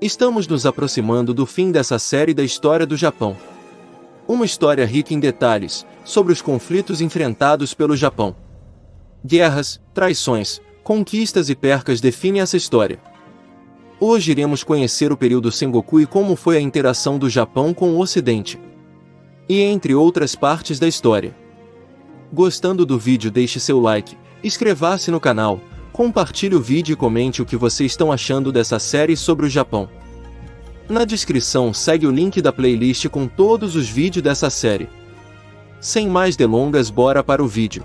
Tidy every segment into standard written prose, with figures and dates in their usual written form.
Estamos nos aproximando do fim dessa série da história do Japão. Uma história rica em detalhes, sobre os conflitos enfrentados pelo Japão. Guerras, traições, conquistas e percas definem essa história. Hoje iremos conhecer o período Sengoku e como foi a interação do Japão com o Ocidente. E entre outras partes da história. Gostando do vídeo, deixe seu like, inscreva-se no canal, compartilhe o vídeo e comente o que vocês estão achando dessa série sobre o Japão. Na descrição segue o link da playlist com todos os vídeos dessa série. Sem mais delongas, bora para o vídeo.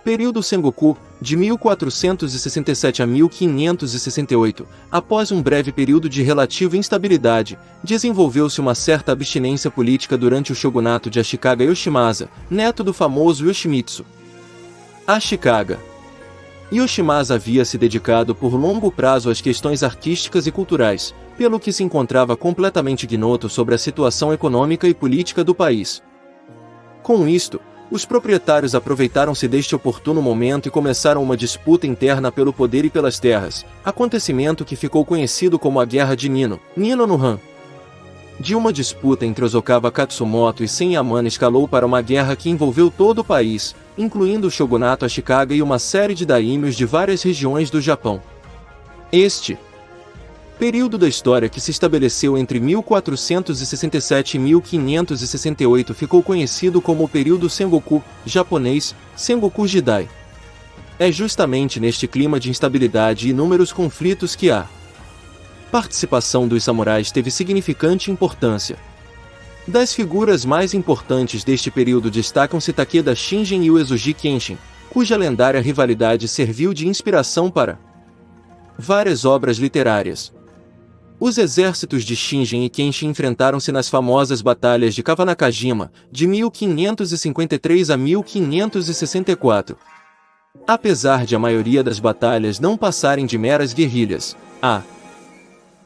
Período Sengoku, de 1467 a 1568, após um breve período de relativa instabilidade, desenvolveu-se uma certa abstinência política durante o shogunato de Ashikaga Yoshimasa, neto do famoso Yoshimitsu. Ashikaga Yoshimasa havia se dedicado por longo prazo às questões artísticas e culturais, pelo que se encontrava completamente ignoto sobre a situação econômica e política do país. Com isto, os proprietários aproveitaram-se deste oportuno momento e começaram uma disputa interna pelo poder e pelas terras, acontecimento que ficou conhecido como a Guerra de Nino no Han. De uma disputa entre Osawa Katsumoto e Sen Yamane escalou para uma guerra que envolveu todo o país, incluindo o shogunato Ashikaga e uma série de daimyos de várias regiões do Japão. Este período da história, que se estabeleceu entre 1467 e 1568, ficou conhecido como o período Sengoku, japonês, Sengoku Jidai. É justamente neste clima de instabilidade e inúmeros conflitos que a participação dos samurais teve significante importância. Das figuras mais importantes deste período destacam-se Takeda Shingen e Uesugi Kenshin, cuja lendária rivalidade serviu de inspiração para várias obras literárias. Os exércitos de Shingen e Kenshin enfrentaram-se nas famosas batalhas de Kawanakajima, de 1553 a 1564. Apesar de a maioria das batalhas não passarem de meras guerrilhas, a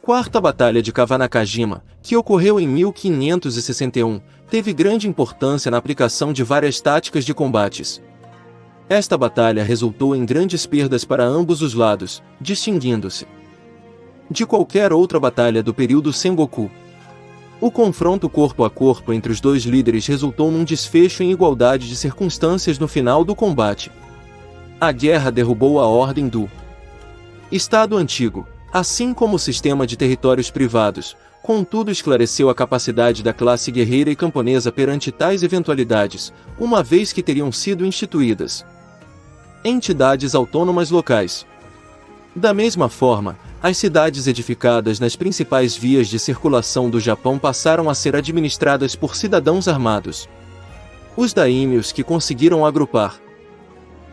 Quarta Batalha de Kawanakajima, que ocorreu em 1561, teve grande importância na aplicação de várias táticas de combates. Esta batalha resultou em grandes perdas para ambos os lados, distinguindo-se de qualquer outra batalha do período Sengoku. O confronto corpo a corpo entre os dois líderes resultou num desfecho em igualdade de circunstâncias no final do combate. A guerra derrubou a ordem do Estado Antigo, assim como o sistema de territórios privados, contudo esclareceu a capacidade da classe guerreira e camponesa perante tais eventualidades, uma vez que teriam sido instituídas entidades autônomas locais. Da mesma forma, as cidades edificadas nas principais vias de circulação do Japão passaram a ser administradas por cidadãos armados. Os daimyos que conseguiram agrupar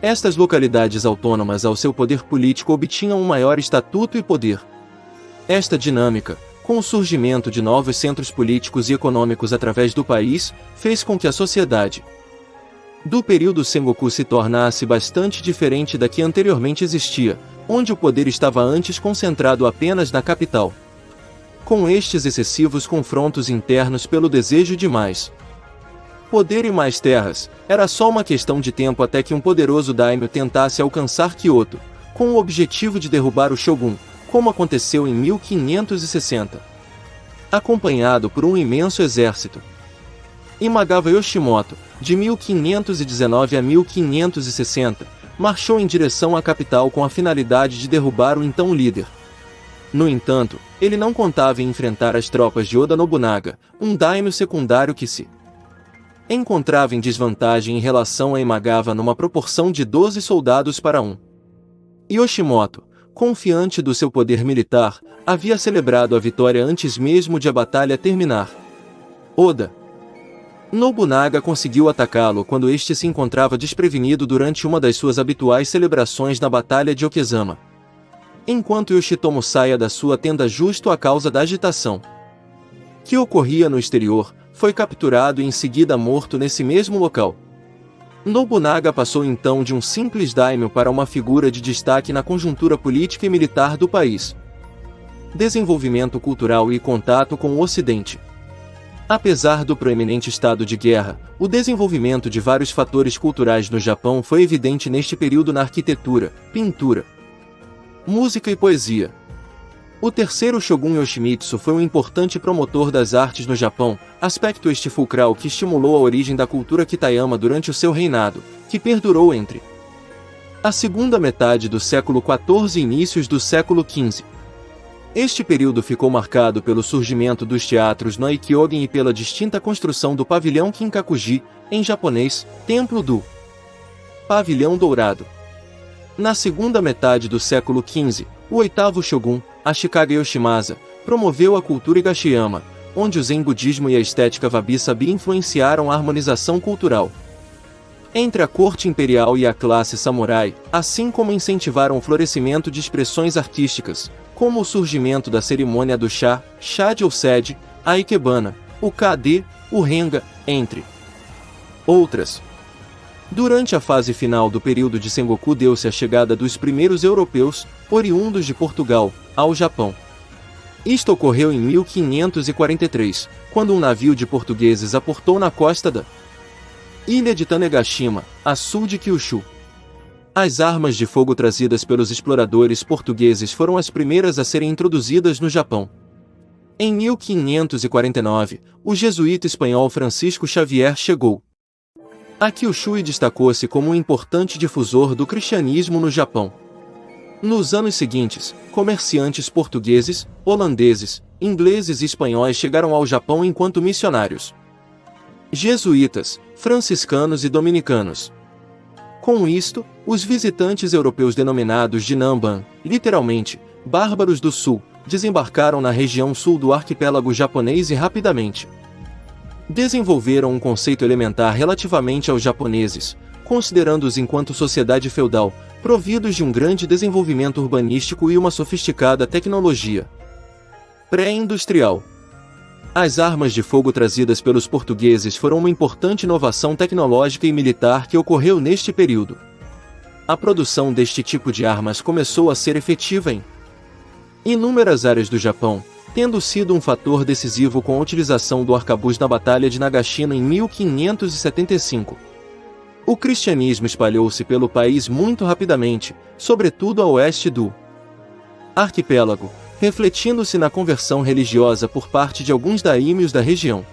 estas localidades autônomas ao seu poder político obtinham um maior estatuto e poder. Esta dinâmica, com o surgimento de novos centros políticos e econômicos através do país, fez com que a sociedade do período Sengoku se tornasse bastante diferente da que anteriormente existia, onde o poder estava antes concentrado apenas na capital. Com estes excessivos confrontos internos pelo desejo de mais poder e mais terras, era só uma questão de tempo até que um poderoso daimyo tentasse alcançar Kyoto, com o objetivo de derrubar o shogun, como aconteceu em 1560. Acompanhado por um imenso exército, Imagawa Yoshimoto, de 1519 a 1560, marchou em direção à capital com a finalidade de derrubar o então líder. No entanto, ele não contava em enfrentar as tropas de Oda Nobunaga, um daimyo secundário que se encontrava em desvantagem em relação a Imagawa numa proporção de 12 soldados para 1. Yoshimoto, confiante do seu poder militar, havia celebrado a vitória antes mesmo de a batalha terminar. Oda Nobunaga conseguiu atacá-lo quando este se encontrava desprevenido durante uma das suas habituais celebrações na Batalha de Okezama. Enquanto Yoshitomo saía da sua tenda justo a causa da agitação que ocorria no exterior, foi capturado e em seguida morto nesse mesmo local. Nobunaga passou então de um simples daimyo para uma figura de destaque na conjuntura política e militar do país. Desenvolvimento cultural e contato com o Ocidente. Apesar do proeminente estado de guerra, o desenvolvimento de vários fatores culturais no Japão foi evidente neste período na arquitetura, pintura, música e poesia. O terceiro Shogun Yoshimitsu foi um importante promotor das artes no Japão, aspecto este fulcral que estimulou a origem da cultura Kitayama durante o seu reinado, que perdurou entre a segunda metade do século XIV e inícios do século XV. Este período ficou marcado pelo surgimento dos teatros no Aikyogen e pela distinta construção do pavilhão Kinkakuji, em japonês, Templo do Pavilhão Dourado. Na segunda metade do século XV, o oitavo Shogun, Ashikaga Yoshimasa, promoveu a cultura Higashiyama, onde o Zen budismo e a estética wabi-sabi influenciaram a harmonização cultural entre a corte imperial e a classe samurai, assim como incentivaram o florescimento de expressões artísticas, como o surgimento da cerimônia do chá, chade ou sede, a ikebana, o kade, o renga, entre outras. Durante a fase final do período de Sengoku deu-se a chegada dos primeiros europeus, oriundos de Portugal, ao Japão. Isto ocorreu em 1543, quando um navio de portugueses aportou na costa da ilha de Tanegashima, a sul de Kyushu. As armas de fogo trazidas pelos exploradores portugueses foram as primeiras a serem introduzidas no Japão. Em 1549, o jesuíta espanhol Francisco Xavier chegou a Kyushu e destacou-se como um importante difusor do cristianismo no Japão. Nos anos seguintes, comerciantes portugueses, holandeses, ingleses e espanhóis chegaram ao Japão enquanto missionários jesuítas, franciscanos e dominicanos. Com isto, os visitantes europeus denominados de Namban, literalmente, bárbaros do sul, desembarcaram na região sul do arquipélago japonês e rapidamente desenvolveram um conceito elementar relativamente aos japoneses, considerando-os enquanto sociedade feudal, providos de um grande desenvolvimento urbanístico e uma sofisticada tecnologia pré-industrial. As armas de fogo trazidas pelos portugueses foram uma importante inovação tecnológica e militar que ocorreu neste período. A produção deste tipo de armas começou a ser efetiva em inúmeras áreas do Japão, tendo sido um fator decisivo com a utilização do arcabuz na Batalha de Nagashino em 1575. O cristianismo espalhou-se pelo país muito rapidamente, sobretudo a oeste do arquipélago, refletindo-se na conversão religiosa por parte de alguns daimyos da região.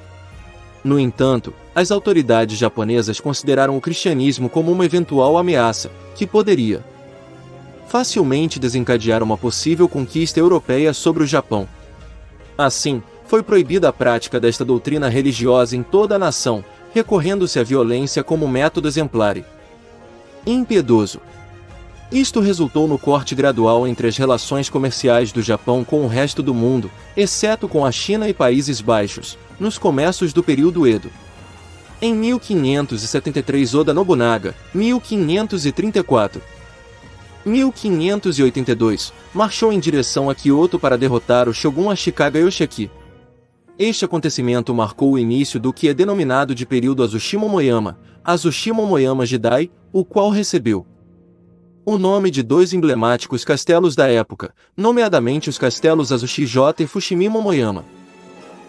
No entanto, as autoridades japonesas consideraram o cristianismo como uma eventual ameaça, que poderia facilmente desencadear uma possível conquista europeia sobre o Japão. Assim, foi proibida a prática desta doutrina religiosa em toda a nação, recorrendo-se à violência como método exemplar e impiedoso. Isto resultou no corte gradual entre as relações comerciais do Japão com o resto do mundo, exceto com a China e Países Baixos, nos começos do período Edo. Em 1573 Oda Nobunaga, 1582, marchou em direção a Kyoto para derrotar o Shogun Ashikaga Yoshiki. Este acontecimento marcou o início do que é denominado de período Azuchi Momoyama Jidai, o qual recebeu o nome de dois emblemáticos castelos da época, nomeadamente os castelos Azuchi-Jota e Fushimi-Momoyama.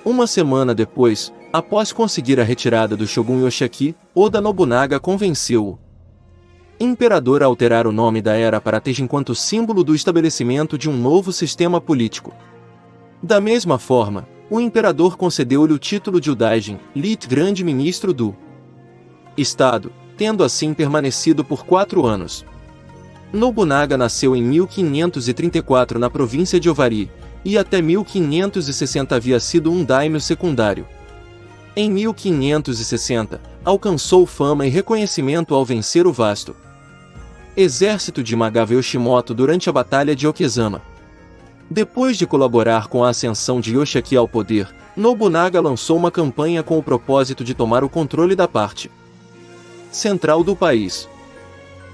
Uma semana depois, após conseguir a retirada do Shogun Yoshiki, Oda Nobunaga convenceu o imperador a alterar o nome da era para Teiji enquanto símbolo do estabelecimento de um novo sistema político. Da mesma forma, o imperador concedeu-lhe o título de Udaijin, Lit Grande Ministro do Estado, tendo assim permanecido por 4 anos. Nobunaga nasceu em 1534 na província de Owari, e até 1560 havia sido um daimyo secundário. Em 1560, alcançou fama e reconhecimento ao vencer o vasto exército de Imagawa Yoshimoto durante a Batalha de Okizama. Depois de colaborar com a ascensão de Yoshiaki ao poder, Nobunaga lançou uma campanha com o propósito de tomar o controle da parte central do país.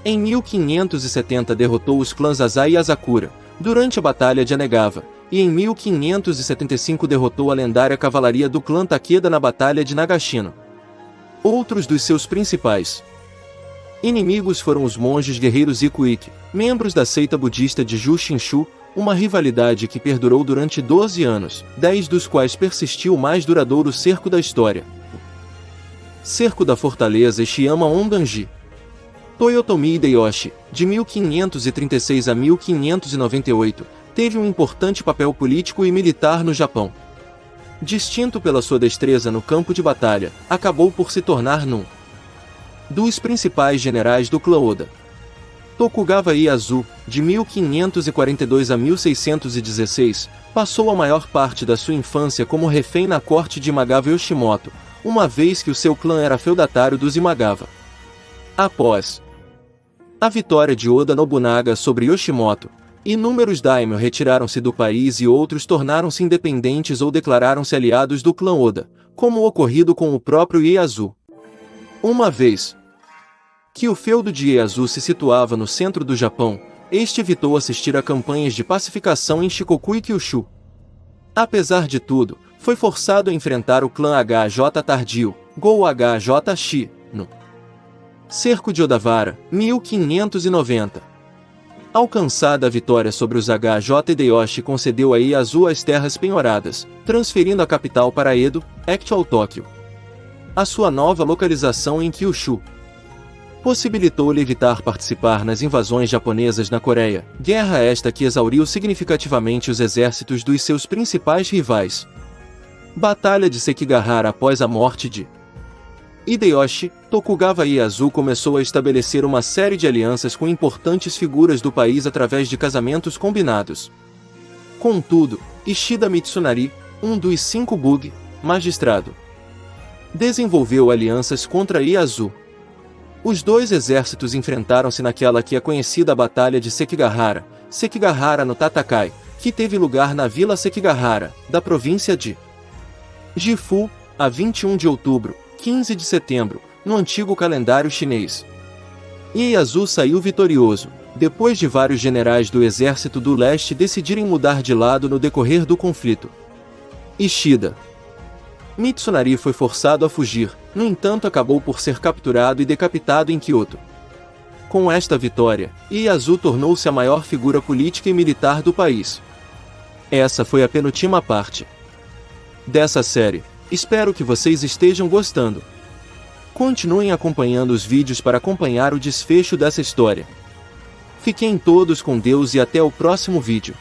Em 1570 derrotou os clãs Asai e Asakura, durante a Batalha de Anegawa, e em 1575 derrotou a lendária cavalaria do clã Takeda na Batalha de Nagashino. Outros dos seus principais inimigos foram os monges guerreiros Ikuiki, membros da seita budista de Jushinshu, uma rivalidade que perdurou durante 12 anos, 10 dos quais persistiu o mais duradouro cerco da história. Cerco da Fortaleza Ishiyama Onganji. Toyotomi Hideyoshi, de 1536 a 1598, teve um importante papel político e militar no Japão. Distinto pela sua destreza no campo de batalha, acabou por se tornar um dos principais generais do clã Oda. Tokugawa Ieyasu, de 1542 a 1616, passou a maior parte da sua infância como refém na corte de Imagawa Yoshimoto, uma vez que o seu clã era feudatário dos Imagawa. Após a vitória de Oda Nobunaga sobre Yoshimoto, inúmeros daimyo retiraram-se do país e outros tornaram-se independentes ou declararam-se aliados do clã Oda, como ocorrido com o próprio Ieyasu. Uma vez que o feudo de Ieyasu se situava no centro do Japão, este evitou assistir a campanhas de pacificação em Shikoku e Kyushu. Apesar de tudo, foi forçado a enfrentar o clã HJ tardio, Go HJ Shi, no cerco de Odawara, 1590. Alcançada a vitória sobre os HJ, Hideyoshi concedeu a Ieyasu as terras penhoradas, transferindo a capital para Edo, actual Tóquio. A sua nova localização em Kyushu possibilitou-lhe evitar participar nas invasões japonesas na Coreia, guerra esta que exauriu significativamente os exércitos dos seus principais rivais. Batalha de Sekigahara. Após a morte de Hideyoshi, Tokugawa Ieyasu começou a estabelecer uma série de alianças com importantes figuras do país através de casamentos combinados. Contudo, Ishida Mitsunari, um dos 5 Bug, magistrado, desenvolveu alianças contra Ieyasu. Os dois exércitos enfrentaram-se naquela que é conhecida Batalha de Sekigahara, Sekigahara no Tatakai, que teve lugar na Vila Sekigahara, da província de Gifu, a 21 de outubro, 15 de setembro, no antigo calendário chinês. Ieyasu saiu vitorioso, depois de vários generais do exército do leste decidirem mudar de lado no decorrer do conflito. Ishida Mitsunari foi forçado a fugir, no entanto acabou por ser capturado e decapitado em Kyoto. Com esta vitória, Ieyasu tornou-se a maior figura política e militar do país. Essa foi a penúltima parte dessa série. Espero que vocês estejam gostando. Continuem acompanhando os vídeos para acompanhar o desfecho dessa história. Fiquem todos com Deus e até o próximo vídeo.